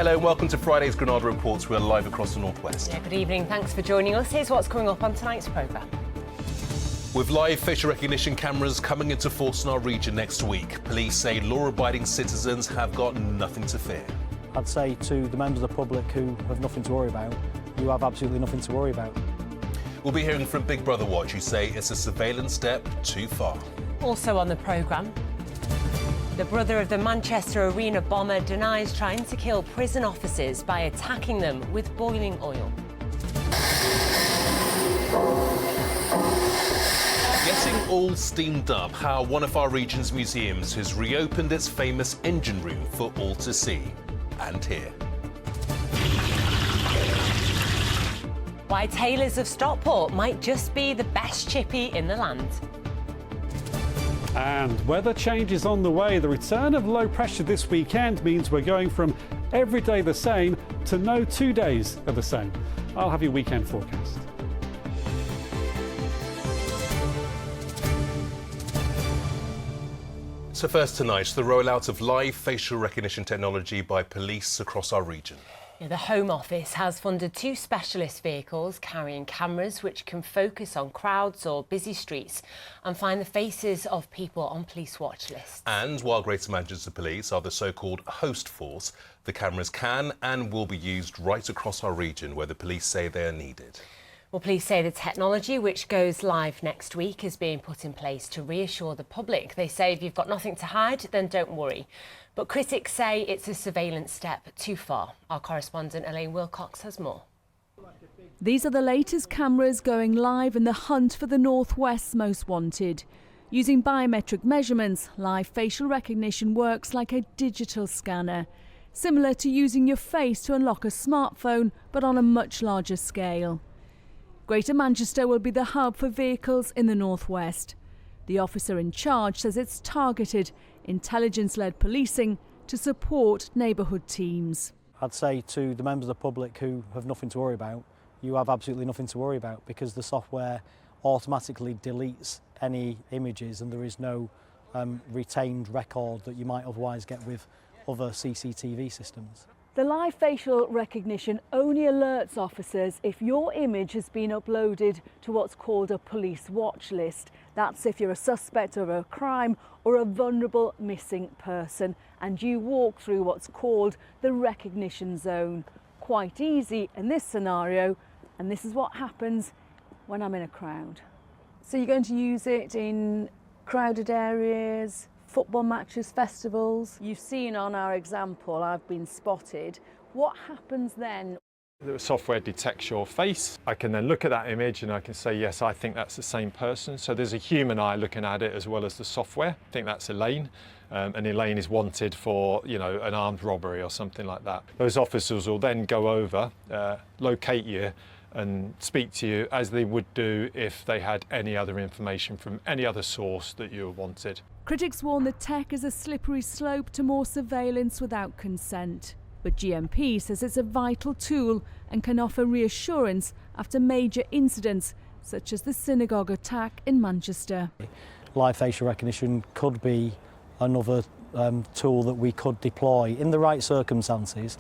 Hello, welcome to Friday's Granada Reports. We're live across the northwest. Yeah, good evening. Thanks for joining us. Here's what's coming up on tonight's programme. With live facial recognition cameras coming into force in our region next week, police say law-abiding citizens have got nothing to fear. I'd say to the members of the public who have nothing to worry about, you have absolutely nothing to worry about. We'll be hearing from Big Brother Watch, who say it's a surveillance step too far. Also on the programme, the brother of the Manchester Arena bomber denies trying to kill prison officers by attacking them with boiling oil. Getting all steamed up, how one of our region's museums has reopened its famous engine room for all to see and hear. Why tailors of Stockport might just be the best chippy in the land. And weather changes on the way. The return of low pressure this weekend means we're going from every day the same to no 2 days are the same. I'll have your weekend forecast. So first tonight, the rollout of live facial recognition technology by police across our region. The Home Office has funded 2 specialist vehicles carrying cameras which can focus on crowds or busy streets and find the faces of people on police watch lists. And while Greater Manchester Police are the so-called host force, the cameras can and will be used right across our region where the police say they are needed. Well, police say the technology, which goes live next week, is being put in place to reassure the public. They say if you've got nothing to hide, then don't worry. But critics say it's a surveillance step too far. Our correspondent Elaine Wilcox has more. These are the latest cameras going live in the hunt for the Northwest's most wanted. Using biometric measurements, live facial recognition works like a digital scanner, similar to using your face to unlock a smartphone, but on a much larger scale. Greater Manchester will be the hub for vehicles in the Northwest. The officer in charge says it's targeted, intelligence-led policing to support neighbourhood teams. I'd say to the members of the public who have nothing to worry about, you have absolutely nothing to worry about because the software automatically deletes any images and there is no retained record that you might otherwise get with other CCTV systems. The live facial recognition only alerts officers if your image has been uploaded to what's called a police watch list. That's if you're a suspect of a crime or a vulnerable missing person and you walk through what's called the recognition zone. Quite easy in this scenario, and this is what happens when I'm in a crowd. So you're going to use it in crowded areas, football matches, festivals. You've seen on our example, I've been spotted. What happens then? The software detects your face. I can then look at that image and I can say, yes, I think that's the same person. So there's a human eye looking at it as well as the software. I think that's Elaine. And Elaine is wanted for, an armed robbery or something like that. Those officers will then go over, locate you and speak to you as they would do if they had any other information from any other source that you wanted. Critics warn the tech is a slippery slope to more surveillance without consent. But GMP says it's a vital tool and can offer reassurance after major incidents, such as the synagogue attack in Manchester. Live facial recognition could be another tool that we could deploy in the right circumstances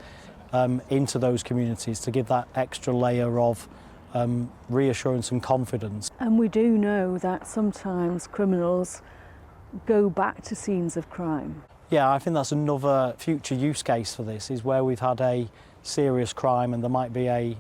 into those communities to give that extra layer of reassurance and confidence. And we do know that sometimes criminals go back to scenes of crime. Yeah, I think that's another future use case for this, is where we've had a serious crime and there might be a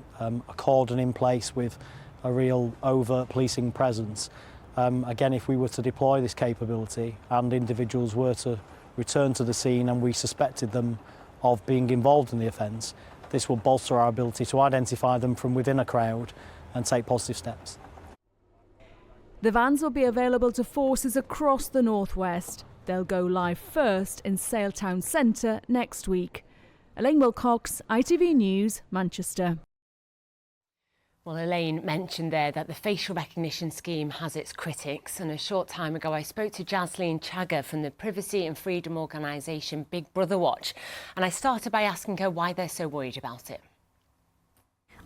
cordon in place with a real overt policing presence. Again, if we were to deploy this capability and individuals were to return to the scene and we suspected them of being involved in the offence, this will bolster our ability to identify them from within a crowd and take positive steps. The vans will be available to forces across the Northwest. They'll go live first in Sale Town Centre next week. Elaine Wilcox, ITV News, Manchester. Well, Elaine mentioned there that the facial recognition scheme has its critics, and a short time ago I spoke to Jasleen Chagger from the privacy and freedom organisation Big Brother Watch, and I started by asking her why they're so worried about it.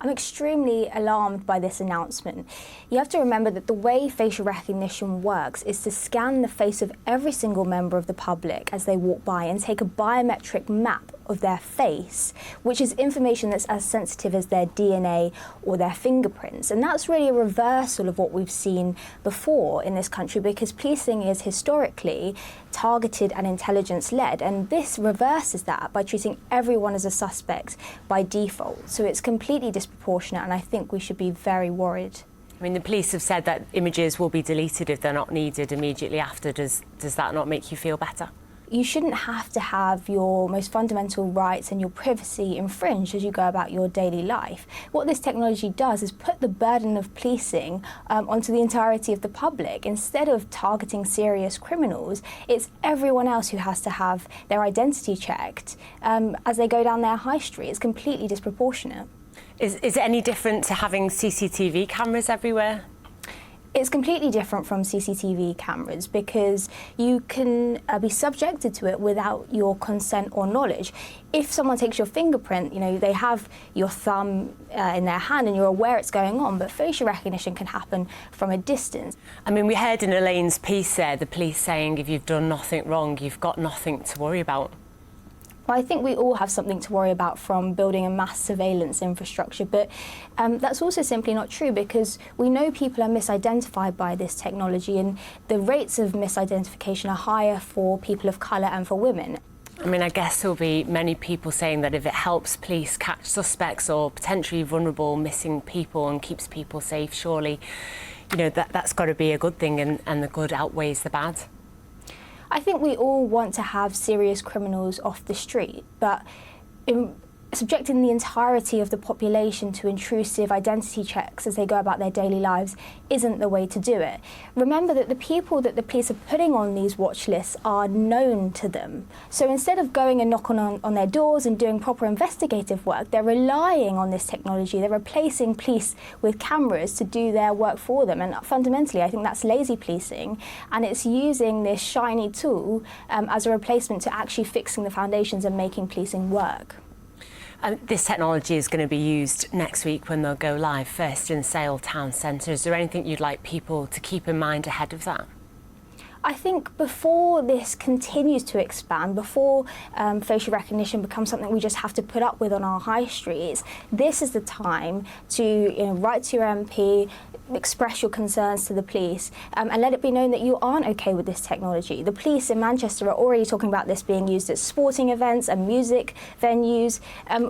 I'm extremely alarmed by this announcement. You have to remember that the way facial recognition works is to scan the face of every single member of the public as they walk by and take a biometric map of their face, which is information that's as sensitive as their DNA or their fingerprints. And that's really a reversal of what we've seen before in this country, because policing is historically targeted and intelligence-led, and this reverses that by treating everyone as a suspect by default. So it's completely disproportionate, and I think we should be very worried. I mean, the police have said that images will be deleted if they're not needed immediately after. Does that not make you feel better? You shouldn't have to have your most fundamental rights and your privacy infringed as you go about your daily life. What this technology does is put the burden of policing onto the entirety of the public. Instead of targeting serious criminals, it's everyone else who has to have their identity checked as they go down their high street. It's completely disproportionate. Is it any different to having CCTV cameras everywhere? It's completely different from CCTV cameras because you can be subjected to it without your consent or knowledge. If someone takes your fingerprint, they have your thumb in their hand and you're aware it's going on, but facial recognition can happen from a distance. I mean, we heard in Elaine's piece there, the police saying if you've done nothing wrong, you've got nothing to worry about. Well, I think we all have something to worry about from building a mass surveillance infrastructure, but that's also simply not true, because we know people are misidentified by this technology, and the rates of misidentification are higher for people of colour and for women. I mean, I guess there'll be many people saying that if it helps police catch suspects or potentially vulnerable missing people and keeps people safe, surely, that's got to be a good thing, and the good outweighs the bad. I think we all want to have serious criminals off the street, but subjecting the entirety of the population to intrusive identity checks as they go about their daily lives isn't the way to do it. Remember that the people that the police are putting on these watch lists are known to them. So instead of going and knocking on their doors and doing proper investigative work, they're relying on this technology. They're replacing police with cameras to do their work for them. And fundamentally, I think that's lazy policing. And it's using this shiny tool as a replacement to actually fixing the foundations and making policing work. This technology is going to be used next week when they'll go live, first in Sale Town Centre. Is there anything you'd like people to keep in mind ahead of that? I think before this continues to expand, before facial recognition becomes something we just have to put up with on our high streets, this is the time to write to your MP, express your concerns to the police, and let it be known that you aren't okay with this technology. The police in Manchester are already talking about this being used at sporting events and music venues.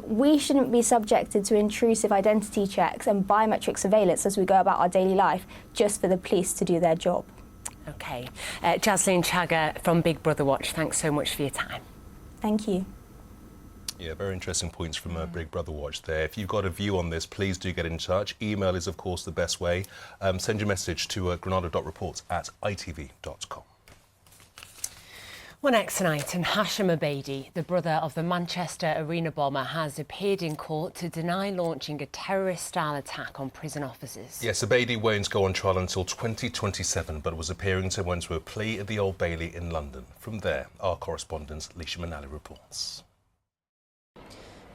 We shouldn't be subjected to intrusive identity checks and biometric surveillance as we go about our daily life just for the police to do their job. OK. Jaslyn Chagger from Big Brother Watch, thanks so much for your time. Thank you. Yeah, very interesting points from Big Brother Watch there. If you've got a view on this, please do get in touch. Email is, of course, the best way. Send your message to granada.reports@itv.com. Well, next tonight, and Hashim Abedi, the brother of the Manchester arena bomber, has appeared in court to deny launching a terrorist-style attack on prison officers. Yes, Abedi won't go on trial until 2027, but was appearing to went to a plea at the Old Bailey in London. From there, our correspondent, Leisha Manali, reports.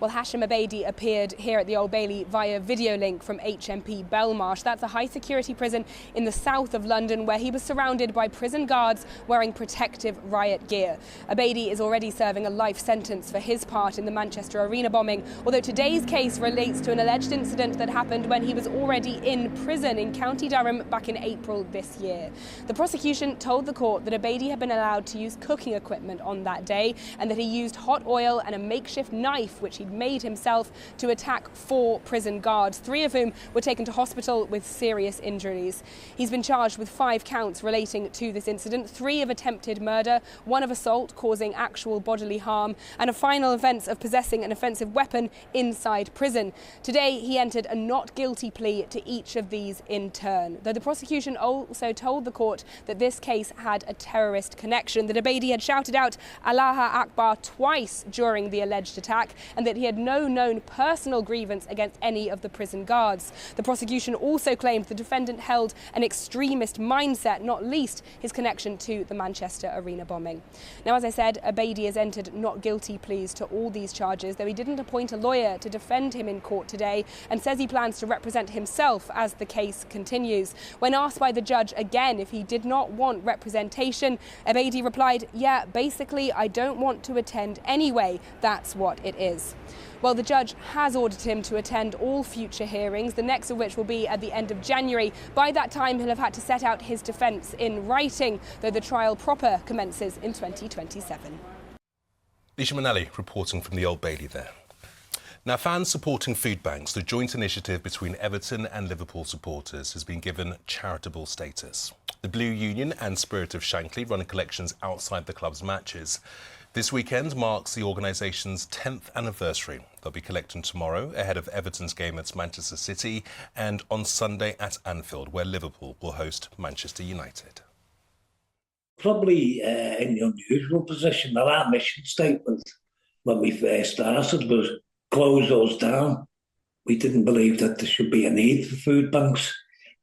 Well, Hashim Abedi appeared here at the Old Bailey via video link from HMP Belmarsh. That's a high-security prison in the south of London where he was surrounded by prison guards wearing protective riot gear. Abedi is already serving a life sentence for his part in the Manchester arena bombing, although today's case relates to an alleged incident that happened when he was already in prison in County Durham back in April this year. The prosecution told the court that Abedi had been allowed to use cooking equipment on that day and that he used hot oil and a makeshift knife, which he'd made himself, to attack 4 prison guards, 3 of whom were taken to hospital with serious injuries. He's been charged with 5 counts relating to this incident, 3 of attempted murder, 1 of assault causing actual bodily harm, and a final offence of possessing an offensive weapon inside prison. Today he entered a not guilty plea to each of these in turn, though the prosecution also told the court that this case had a terrorist connection, that Abedi had shouted out Allah Akbar twice during the alleged attack, and that he had no known personal grievance against any of the prison guards. The prosecution also claimed the defendant held an extremist mindset, not least his connection to the Manchester Arena bombing. Now, as I said, Abedi has entered not guilty pleas to all these charges, though he didn't appoint a lawyer to defend him in court today and says he plans to represent himself as the case continues. When asked by the judge again if he did not want representation, Abedi replied, "Yeah, basically I don't want to attend anyway, that's what it is." Well, the judge has ordered him to attend all future hearings, the next of which will be at the end of January. By that time, he'll have had to set out his defence in writing, though the trial proper commences in 2027. Lisha Manali reporting from the Old Bailey there. Now, fans supporting food banks, the joint initiative between Everton and Liverpool supporters, has been given charitable status. The Blue Union and Spirit of Shankly run collections outside the club's matches. This weekend marks the organisation's 10th anniversary. They'll be collecting tomorrow ahead of Everton's game at Manchester City and on Sunday at Anfield, where Liverpool will host Manchester United. Probably in the unusual position that our mission statement when we first started was close those down. We didn't believe that there should be a need for food banks.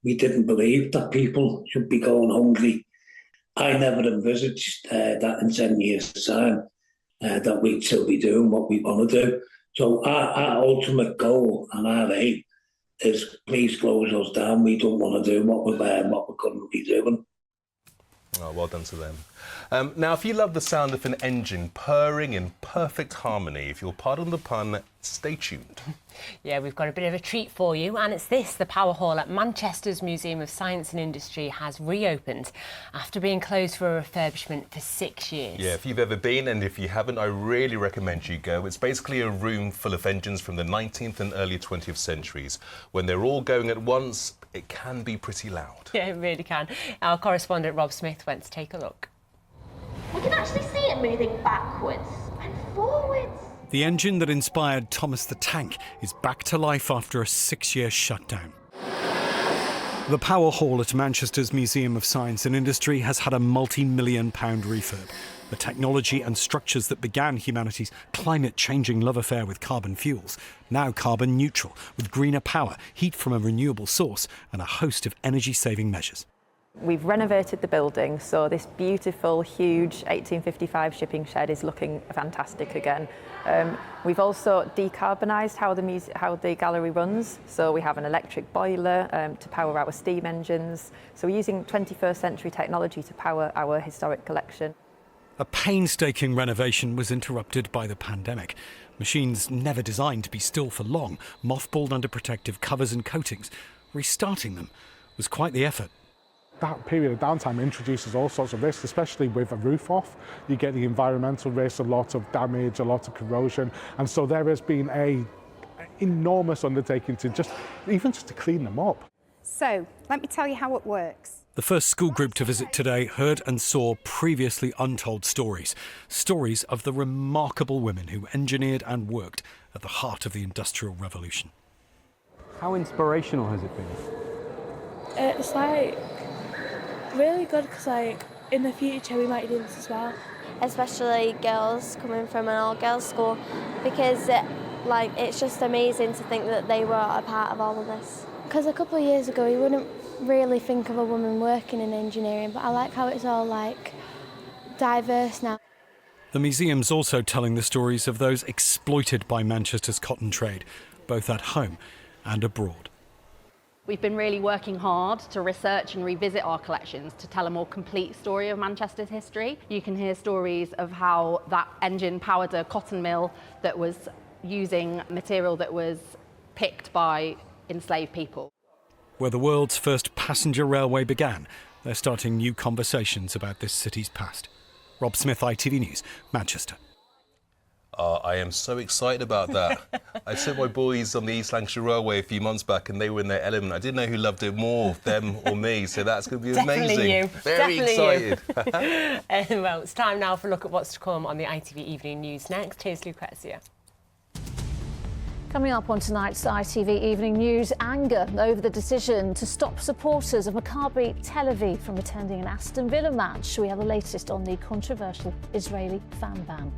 We didn't believe that people should be going hungry. I never envisaged that in 10 years' time that we'd still be doing what we want to do. So our ultimate goal and our aim is please close us down. We don't want to do what we're currently doing. Oh, well done to them. Now, if you love the sound of an engine purring in perfect harmony, if you'll pardon the pun, stay tuned. Yeah, we've got a bit of a treat for you, and it's this. The Power Hall at Manchester's Museum of Science and Industry has reopened after being closed for a refurbishment for 6 years. Yeah, if you've ever been, and if you haven't, I really recommend you go. It's basically a room full of engines from the 19th and early 20th centuries. When they're all going at once, it can be pretty loud. Yeah, it really can. Our correspondent Rob Smith went to take a look. We can actually see it moving backwards and forwards. The engine that inspired Thomas the Tank is back to life after a 6-year shutdown. The Power Hall at Manchester's Museum of Science and Industry has had a multi-million-pound refurb. The technology and structures that began humanity's climate-changing love affair with carbon fuels, now carbon neutral, with greener power, heat from a renewable source, and a host of energy-saving measures. We've renovated the building, so this beautiful, huge 1855 shipping shed is looking fantastic again. We've also decarbonised how the gallery runs, so we have an electric boiler to power our steam engines. So we're using 21st century technology to power our historic collection. A painstaking renovation was interrupted by the pandemic. Machines never designed to be still for long, mothballed under protective covers and coatings. Restarting them was quite the effort. That period of downtime introduces all sorts of risks, especially with a roof off. You get the environmental risks, a lot of damage, a lot of corrosion. And so there has been an enormous undertaking to just to clean them up. So, let me tell you how it works. The first school group to visit today heard and saw previously untold stories. Stories of the remarkable women who engineered and worked at the heart of the Industrial Revolution. How inspirational has it been? It's really good because in the future we might do this as well. Especially girls coming from an all-girls school, because it's just amazing to think that they were a part of all of this. Because a couple of years ago you wouldn't really think of a woman working in engineering, but I like how it's all diverse now. The museum's also telling the stories of those exploited by Manchester's cotton trade, both at home and abroad. We've been really working hard to research and revisit our collections to tell a more complete story of Manchester's history. You can hear stories of how that engine powered a cotton mill that was using material that was picked by enslaved people. Where the world's first passenger railway began, they're starting new conversations about this city's past. Rob Smith, ITV News, Manchester. I am so excited about that. I took my boys on the East Lancashire Railway a few months back and they were in their element. I didn't know who loved it more, them or me, so that's going to be amazing. Definitely you. Very excited. Well, it's time now for a look at what's to come on the ITV Evening News next. Here's Lucrezia. Coming up on tonight's ITV Evening News, anger over the decision to stop supporters of Maccabi Tel Aviv from attending an Aston Villa match. We have the latest on the controversial Israeli fan ban.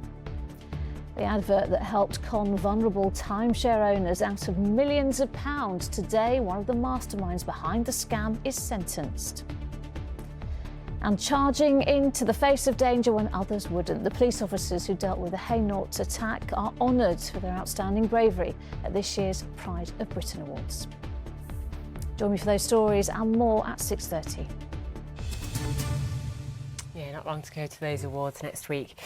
The advert that helped con vulnerable timeshare owners out of millions of pounds. Today, one of the masterminds behind the scam is sentenced. And charging into the face of danger when others wouldn't. The police officers who dealt with the Hainault attack are honoured for their outstanding bravery at this year's Pride of Britain Awards. Join me for those stories and more at 6:30. Yeah, not long to go to those awards next week.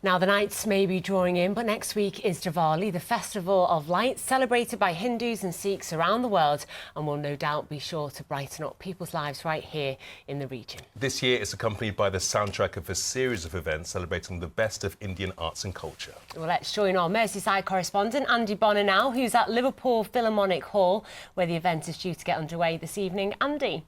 Now, the nights may be drawing in, but next week is Diwali, the festival of lights celebrated by Hindus and Sikhs around the world, and will no doubt be sure to brighten up people's lives right here in the region. This year it's accompanied by the soundtrack of a series of events celebrating the best of Indian arts and culture. Well, let's join our Merseyside correspondent Andy Bonner now, who's at Liverpool Philharmonic Hall, where the event is due to get underway this evening. Andy.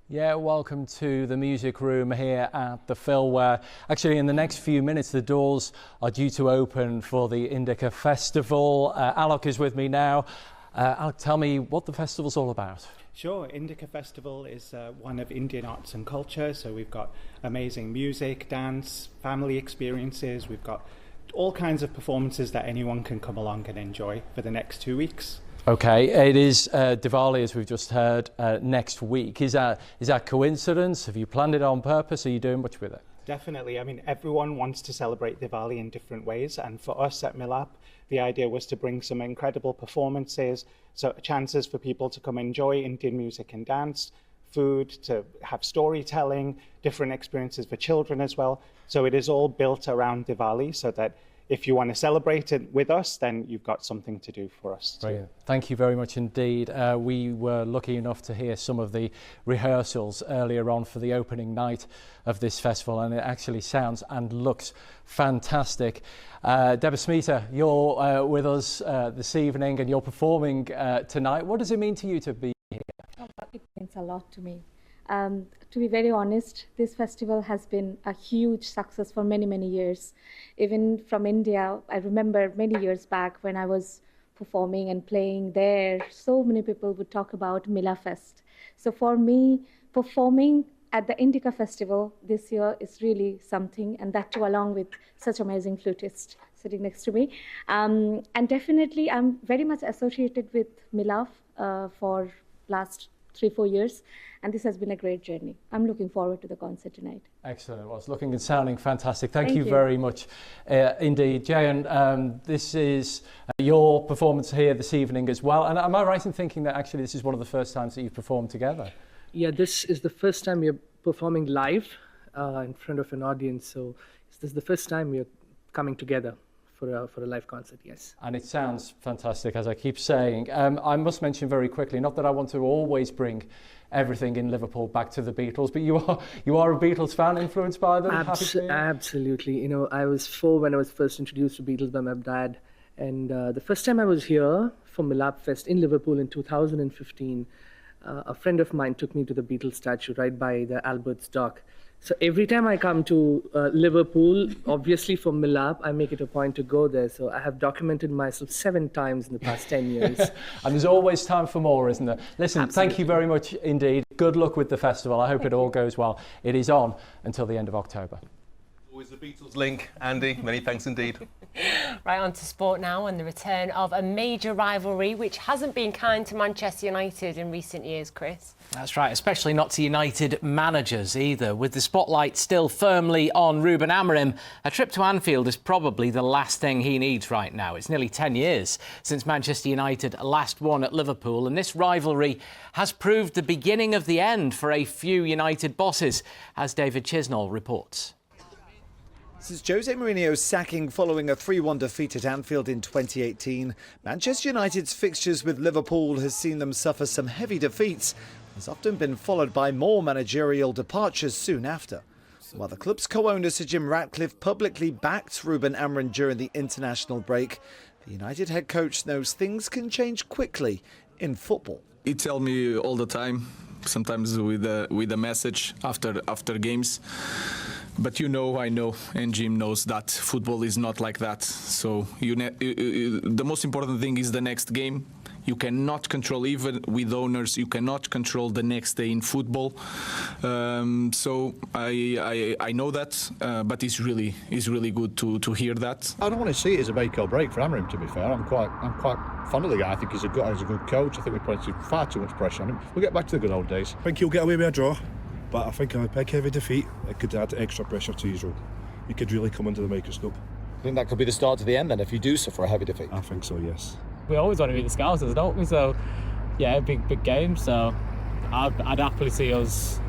Yeah, welcome to the music room here at the Phil, where actually in the next few minutes the doors are due to open for the Indica Festival. Alok is with me now. Alok, tell me what the festival's all about. Sure, Indica Festival is one of Indian arts and culture, so we've got amazing music, dance, family experiences, we've got all kinds of performances that anyone can come along and enjoy for the next 2 weeks. Okay, it is Diwali, as we've just heard, next week. Is that coincidence? Have you planned it on purpose? Are you doing much with it? Definitely. I mean, everyone wants to celebrate Diwali in different ways, and for us at Milap, the idea was to bring some incredible performances, so chances for people to come enjoy Indian music and dance, food, to have storytelling, different experiences for children as well. So it is all built around Diwali, so that if you want to celebrate it with us, then you've got something to do for us. Brilliant. Thank you very much indeed. We were lucky enough to hear some of the rehearsals earlier on for the opening night of this festival, and it actually sounds and looks fantastic. Debasmita, you're with us this evening and you're performing tonight. What does it mean to you to be here? It means a lot to me. To be very honest, this festival has been a huge success for many, many years. Even from India, I remember many years back when I was performing and playing there, so many people would talk about Mila Fest. So for me, performing at the Indica Festival this year is really something, and that too along with such amazing flutist sitting next to me. And definitely I'm very much associated with Milaf for last 3-4 years, and this has been a great journey. I'm looking forward to the concert tonight. Excellent. Well, it's looking and sounding fantastic. Thank you very much indeed. Jayan, this is your performance here this evening as well. And am I right in thinking that actually this is one of the first times that you've performed together? Yeah, this is the first time we're performing live in front of an audience. So this is the first time we're coming together for a live concert, yes. And it sounds fantastic, as I keep saying. I must mention very quickly, not that I want to always bring everything in Liverpool back to the Beatles, but you are a Beatles fan, influenced by them? Absolutely. You know, I was 4 when I was first introduced to Beatles by my dad. And the first time I was here for Milap Fest in Liverpool in 2015, a friend of mine took me to the Beatles statue right by the Albert's Dock. So every time I come to Liverpool, obviously for Milap, I make it a point to go there. So I have documented myself 7 times in the past 10 years. And there's always time for more, isn't there? Listen, Thank you very much indeed. Good luck with the festival. I hope it all goes well. It is on until the end of October. Always the Beatles link. Andy, many thanks indeed. Right, on to sport now, and the return of a major rivalry which hasn't been kind to Manchester United in recent years, Chris. That's right, especially not to United managers either. With the spotlight still firmly on Ruben Amorim, a trip to Anfield is probably the last thing he needs right now. It's nearly 10 years since Manchester United last won at Liverpool, and this rivalry has proved the beginning of the end for a few United bosses, as David Chisnall reports. Since Jose Mourinho's sacking following a 3-1 defeat at Anfield in 2018, Manchester United's fixtures with Liverpool has seen them suffer some heavy defeats, and has often been followed by more managerial departures soon after. While the club's co-owner Sir Jim Ratcliffe publicly backed Ruben Amorim during the international break, the United head coach knows things can change quickly in football. He tells me all the time, sometimes with a message after games. But I know, and Jim knows that football is not like that. So the most important thing is the next game. You cannot control, even with owners, you cannot control the next day in football. So I know that, but it's really good to hear that. I don't want to see it as a make or break for Amorim, to be fair. I'm quite fond of the guy. I think he's a good coach. I think we put far too much pressure on him. We'll get back to the good old days. I think he'll get away with a draw, but I think a big heavy defeat, it could add extra pressure to his role. He could really come under the microscope. I think that could be the start to the end then, if you do suffer a heavy defeat. I think so, yes. We always want to beat the Scousers, don't we? So, yeah, big game. So, I'd happily see us,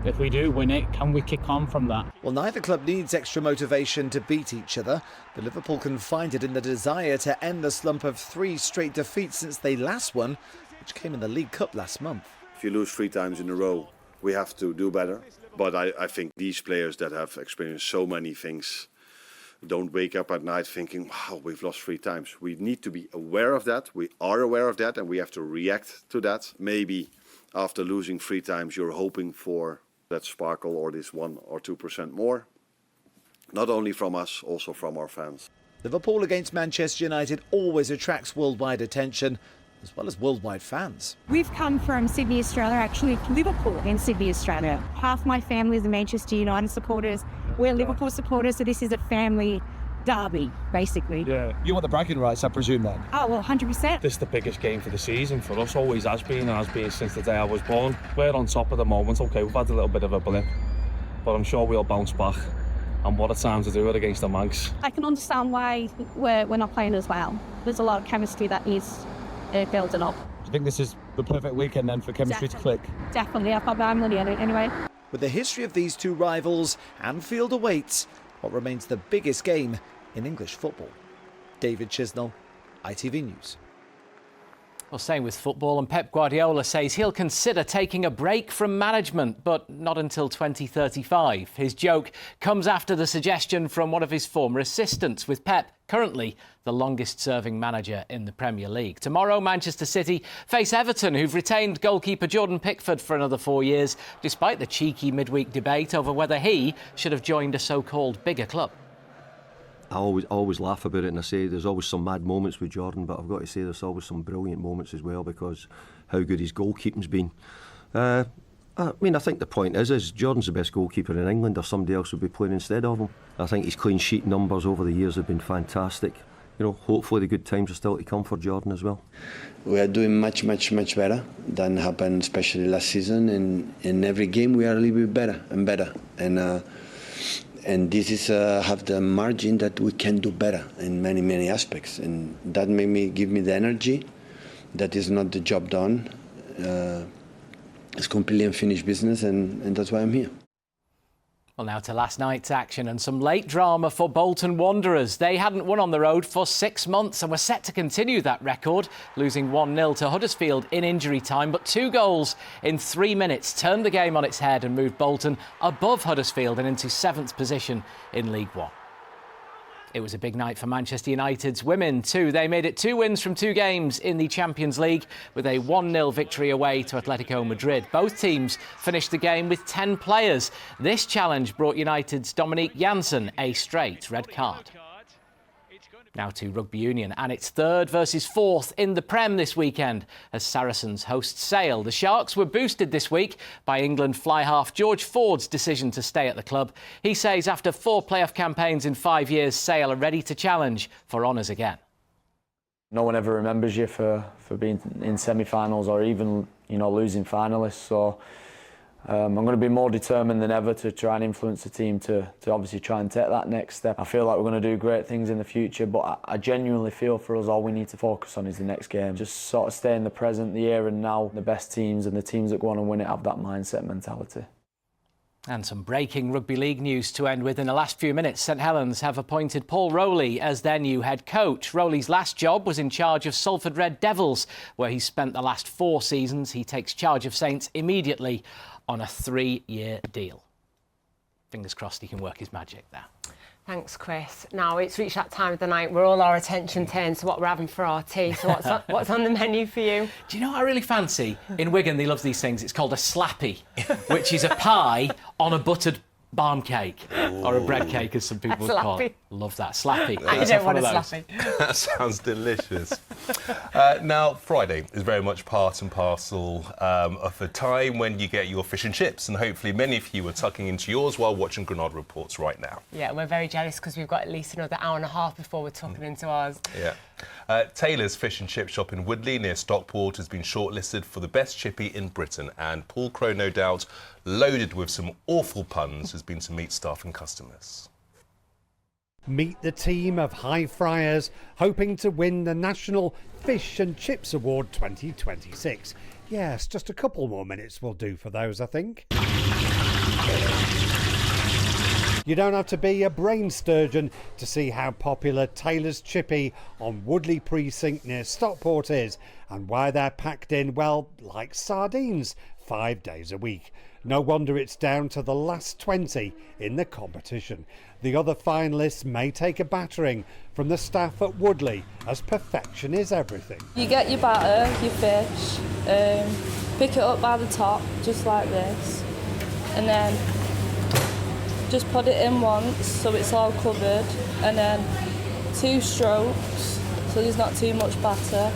if we do win it, can we kick on from that? Well, neither club needs extra motivation to beat each other, but Liverpool can find it in the desire to end the slump of 3 straight defeats since they last won, which came in the League Cup last month. If you lose 3 times in a row, we have to do better. But I think these players that have experienced so many things don't wake up at night thinking, wow, we've lost 3 times. We need to be aware of that. We are aware of that, and we have to react to that. Maybe after losing 3 times, you're hoping for that sparkle or this 1 or 2% more. Not only from us, also from our fans. Liverpool against Manchester United always attracts worldwide attention, as well as worldwide fans. We've come from Sydney, Australia, actually Liverpool in Sydney, Australia. Half my family is the Manchester United supporters. We're Liverpool supporters, so this is a family derby, basically. Yeah. You want the bragging rights, I presume, then? Oh, well, 100%. This is the biggest game for the season for us, always has been and has been since the day I was born. We're on top at the moment. OK, we've had a little bit of a blip, but I'm sure we'll bounce back. And what a time to do it against the Manx. I can understand why we're not playing as well. There's a lot of chemistry that needs building up. Do you think this is the perfect weekend then for chemistry to click? Definitely, I've got my money on it anyway. With the history of these 2 rivals, Anfield awaits what remains the biggest game in English football. David Chisnell, ITV News. Well, staying with football, and Pep Guardiola says he'll consider taking a break from management, but not until 2035. His joke comes after the suggestion from one of his former assistants, with Pep currently the longest-serving manager in the Premier League. Tomorrow, Manchester City face Everton, who've retained goalkeeper Jordan Pickford for another 4 years, despite the cheeky midweek debate over whether he should have joined a so-called bigger club. I always laugh about it, and I say there's always some mad moments with Jordan, but I've got to say there's always some brilliant moments as well, because how good his goalkeeping's been. I think the point is Jordan's the best goalkeeper in England, or somebody else would be playing instead of him. I think his clean sheet numbers over the years have been fantastic. Hopefully the good times are still to come for Jordan as well. We are doing much better than happened, especially last season. And in every game we are a little bit better and better. And this is have the margin that we can do better in many aspects, and that give me the energy. That is not the job done. It's completely unfinished business, and that's why I'm here. Well, now to last night's action and some late drama for Bolton Wanderers. They hadn't won on the road for 6 months and were set to continue that record, losing 1-0 to Huddersfield in injury time. But 2 goals in 3 minutes turned the game on its head and moved Bolton above Huddersfield and into 7th position in League One. It was a big night for Manchester United's women too. They made it 2 wins from 2 games in the Champions League with a 1-0 victory away to Atletico Madrid. Both teams finished the game with 10 players. This challenge brought United's Dominique Janssen a straight red card. Now to rugby union, and it's 3rd versus 4th in the Prem this weekend as Saracens host Sale. The Sharks were boosted this week by England fly half George Ford's decision to stay at the club. He says after 4 playoff campaigns in 5 years, Sale are ready to challenge for honours again. No one ever remembers you for being in semi-finals or even, losing finalists. So I'm going to be more determined than ever to try and influence the team to obviously try and take that next step. I feel like we're going to do great things in the future, but I genuinely feel for us all we need to focus on is the next game. Just sort of stay in the present, the here and now. The best teams and the teams that go on and win it have that mindset mentality. And some breaking rugby league news to end with. In the last few minutes, St Helens have appointed Paul Rowley as their new head coach. Rowley's last job was in charge of Salford Red Devils, where he spent the last 4 seasons. He takes charge of Saints immediately on a 3-year deal. Fingers crossed he can work his magic there. Thanks, Chris. Now, it's reached that time of the night where all our attention turns to what we're having for our tea. So what's on the menu for you? Do you know what I really fancy? In Wigan, they love these things. It's called a slappy, which is a pie on a buttered barm cake, or a bread cake, as some people would call it. Love that. Slappy. I don't want a slappy. That sounds delicious. Now, Friday is very much part and parcel of a time when you get your fish and chips, and hopefully many of you are tucking into yours while watching Granada Reports right now. Yeah, and we're very jealous because we've got at least another hour and a half before we're tucking into ours. Yeah. Taylor's Fish and Chip shop in Woodley near Stockport has been shortlisted for the best chippy in Britain, and Paul Crowe, no doubt, loaded with some awful puns, has been to meet staff and customers. Meet the team of high fryers hoping to win the National Fish and Chips Award 2026. Yes, just a couple more minutes will do for those, I think. You don't have to be a brain sturgeon to see how popular Taylor's Chippy on Woodley Precinct near Stockport is, and why they're packed in, well, like sardines, 5 days a week. No wonder it's down to the last 20 in the competition. The other finalists may take a battering from the staff at Woodley, as perfection is everything. You get your batter, your fish, pick it up by the top, just like this, and then just put it in once so it's all covered, and then 2 strokes so there's not too much batter,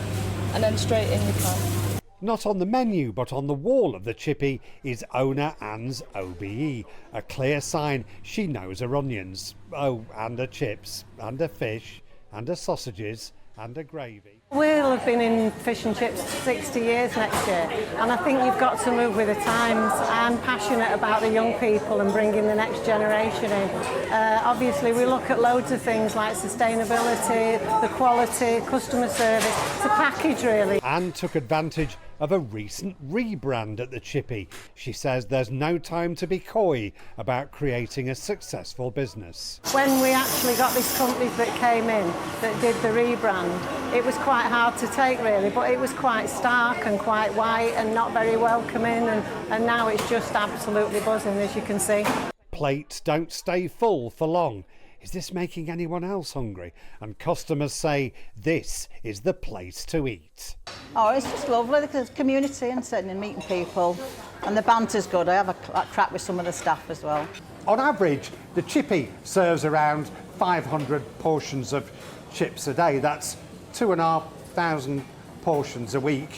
and then straight in your pan. Not on the menu, but on the wall of the chippy is owner Anne's OBE, a clear sign she knows her onions. Oh, and her chips, and her fish, and her sausages, and her gravy. We'll have been in fish and chips 60 years next year, and I think you've got to move with the times. I'm passionate about the young people and bringing the next generation in. Obviously, we look at loads of things like sustainability, the quality, customer service, the package really. Anne took advantage of a recent rebrand at the chippy. She says there's no time to be coy about creating a successful business. When we actually got this company that came in that did the rebrand, it was quite hard to take really, but it was quite stark and quite white and not very welcoming, and now it's just absolutely buzzing, as you can see. Plates don't stay full for long. Is this making anyone else hungry? And customers say this is the place to eat. Oh, it's just lovely because it's community and sitting and meeting people, and the banter's good. I have a crack with some of the staff as well. On average, the chippy serves around 500 portions of chips a day. That's 2,500 portions a week,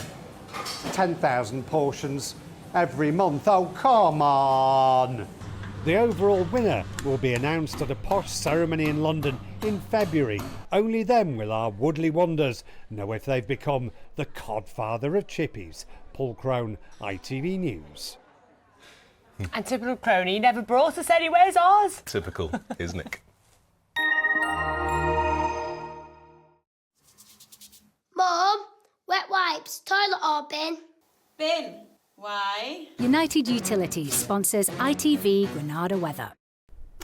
10,000 portions every month. Oh, come on! The overall winner will be announced at a posh ceremony in London in February. Only then will our Woodley wonders know if they've become the codfather of chippies. Paul Crowe, ITV News. And typical Crony, he never brought us anywhere's ours. Typical, isn't it? Mum, wet wipes, toilet or bin? Bin. Why? United Utilities sponsors ITV Granada weather.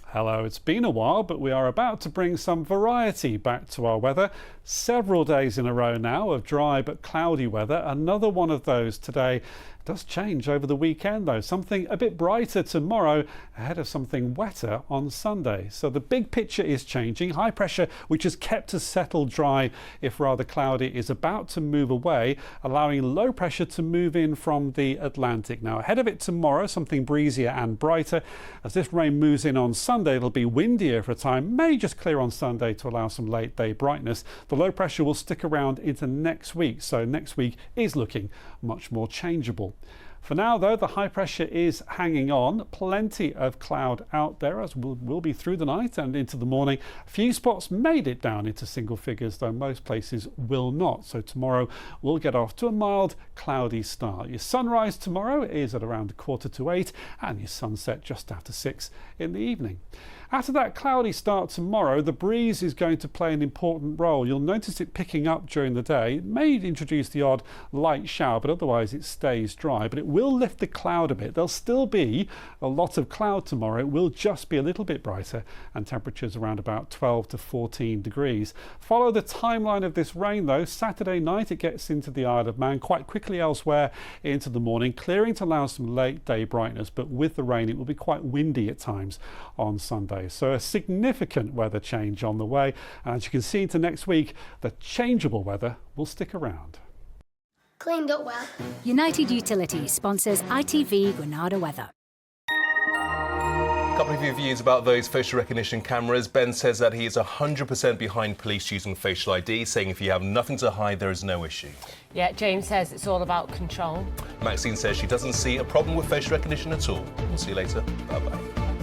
Hello, it's been a while, but we are about to bring some variety back to our weather. Several days in a row now of dry but cloudy weather. Another one of those today. Does change over the weekend though. Something a bit brighter tomorrow ahead of something wetter on Sunday. So the big picture is changing. High pressure, which has kept us settled dry, if rather cloudy, is about to move away, allowing low pressure to move in from the Atlantic. Now ahead of it tomorrow, something breezier and brighter. As this rain moves in on Sunday, it'll be windier for a time, may just clear on Sunday to allow some late day brightness. The low pressure will stick around into next week, so next week is looking much more changeable. For now though, the high pressure is hanging on. Plenty of cloud out there as will be through the night and into the morning. A few spots made it down into single figures, though most places will not. So tomorrow we'll get off to a mild cloudy start. Your sunrise tomorrow is at around 7:45 and your sunset just after 6 in the evening. After that cloudy start tomorrow, the breeze is going to play an important role. You'll notice it picking up during the day. It may introduce the odd light shower, but otherwise it stays dry. But it will lift the cloud a bit. There'll still be a lot of cloud tomorrow. It will just be a little bit brighter and temperatures around about 12 to 14 degrees. Follow the timeline of this rain though. Saturday night it gets into the Isle of Man, quite quickly elsewhere into the morning, clearing to allow some late day brightness, but with the rain it will be quite windy at times on Sunday. So a significant weather change on the way, and as you can see into next week, the changeable weather will stick around. Cleaned up well. United Utilities sponsors ITV Granada weather. A couple of your views about those facial recognition cameras. Ben says that he is 100% behind police using facial ID, saying if you have nothing to hide, there is no issue. Yeah, James says it's all about control. Maxine says she doesn't see a problem with facial recognition at all. We'll see you later. Bye-bye.